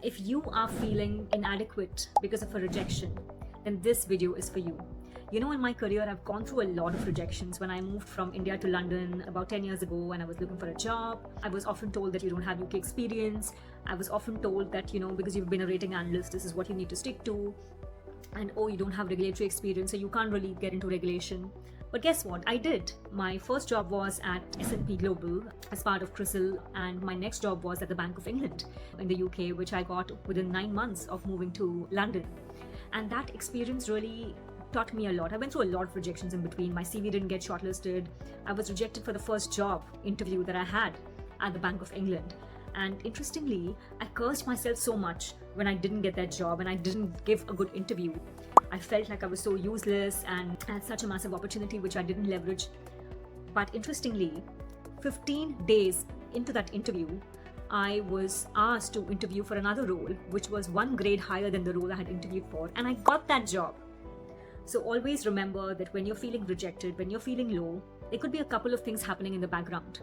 If you are feeling inadequate because of a rejection, then this video is for you. You know, in my career, I've gone through a lot of rejections. When I moved from India to London about 10 years ago and I was looking for a job, I was often told that you don't have UK experience. I was often told that, because you've been a rating analyst, this is what you need to stick to. And oh, you don't have regulatory experience, so you can't really get into regulation. But guess what? I did. My first job was at S&P Global as part of CRISIL, and my next job was at the Bank of England in the UK, which I got within 9 months of moving to London. And that experience really taught me a lot. I went through a lot of rejections in between. My CV didn't get shortlisted. I was rejected for the first job interview that I had at the Bank of England. And interestingly, I cursed myself so much when I didn't get that job and I didn't give a good interview. I felt like I was so useless and I had such a massive opportunity which I didn't leverage. But interestingly, 15 days into that interview, I was asked to interview for another role, which was one grade higher than the role I had interviewed for, and I got that job. So always remember that when you're feeling rejected, when you're feeling low, there could be a couple of things happening in the background.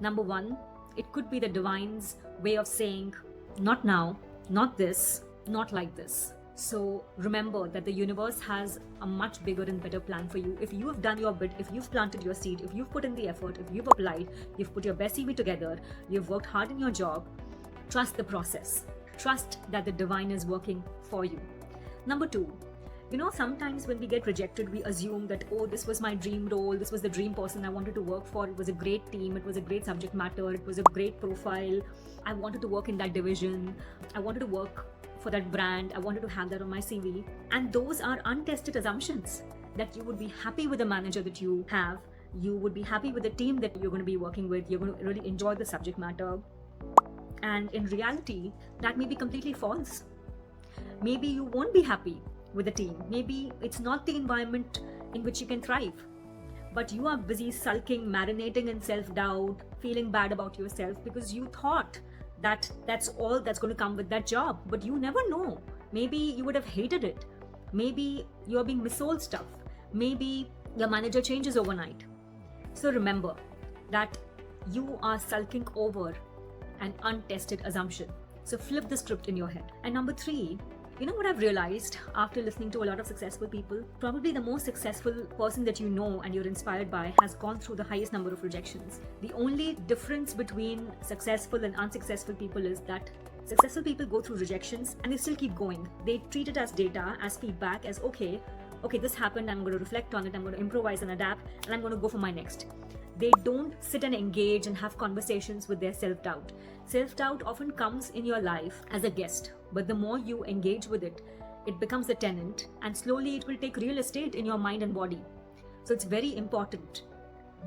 Number one, it could be the divine's way of saying, not now, not this, not like this. So remember that the universe has a much bigger and better plan for you. If you have done your bit, if you've planted your seed, if you've put in the effort, if you've applied, you've put your best CV together, you've worked hard in your job, trust the process. Trust that the divine is working for you. Number two, sometimes when we get rejected, we assume that, oh, this was my dream role, this was the dream person I wanted to work for, it was a great team, it was a great subject matter, it was a great profile, I wanted to work in that division, I wanted to work for that brand, I wanted to have that on my CV. And those are untested assumptions that you would be happy with the manager that you have, you would be happy with the team that you're going to be working with, you're going to really enjoy the subject matter. And in reality, that may be completely false. Maybe you won't be happy with the team. Maybe it's not the environment in which you can thrive. But you are busy sulking, marinating in self-doubt, feeling bad about yourself because you thought that that's all that's going to come with that job. But you never know. Maybe you would have hated it. Maybe you're being missold stuff. Maybe your manager changes overnight. So remember that you are sulking over an untested assumption. So flip the script in your head. And number three, you know what I've realized after listening to a lot of successful people? Probably the most successful person that you know and you're inspired by has gone through the highest number of rejections. The only difference between successful and unsuccessful people is that successful people go through rejections and they still keep going. They treat it as data, as feedback, as okay, this happened, I'm going to reflect on it, I'm going to improvise and adapt, and I'm going to go for my next. They don't sit and engage and have conversations with their self-doubt. Self-doubt often comes in your life as a guest, but the more you engage with it, it becomes a tenant, and slowly it will take real estate in your mind and body. So it's very important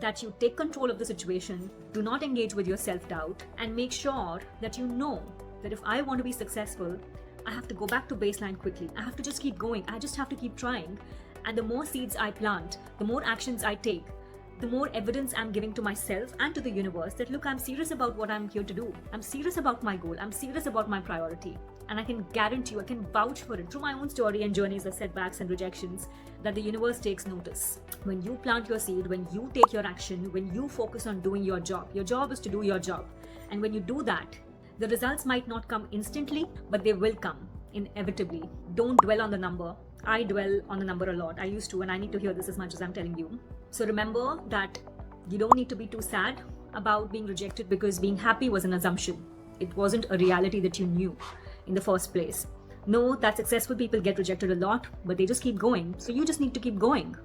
that you take control of the situation, do not engage with your self-doubt, and make sure that you know that if I want to be successful, I have to go back to baseline quickly. I have to just keep going. I just have to keep trying. And the more seeds I plant, the more actions I take, the more evidence I'm giving to myself and to the universe that, look, I'm serious about what I'm here to do. I'm serious about my goal. I'm serious about my priority. And I can guarantee you, I can vouch for it through my own story and journeys of setbacks and rejections, that the universe takes notice. When you plant your seed, when you take your action, when you focus on doing your job is to do your job. And when you do that, the results might not come instantly, but they will come inevitably. Don't dwell on the number. I dwell on the number a lot. I used to, and I need to hear this as much as I'm telling you. So remember that you don't need to be too sad about being rejected because being happy was an assumption. It wasn't a reality that you knew in the first place. Know that successful people get rejected a lot, but they just keep going. So you just need to keep going.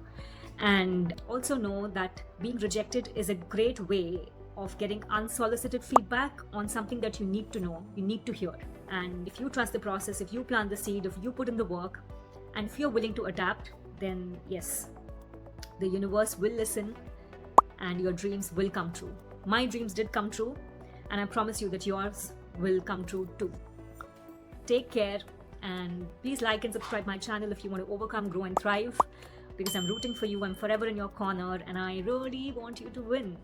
And also know that being rejected is a great way of getting unsolicited feedback on something that you need to know, you need to hear. And if you trust the process, if you plant the seed, if you put in the work, and if you're willing to adapt, then yes, the universe will listen and your dreams will come true. My dreams did come true, and I promise you that yours will come true too. Take care, and please like and subscribe my channel if you want to overcome, grow and thrive, because I'm rooting for you. I'm forever in your corner and I really want you to win.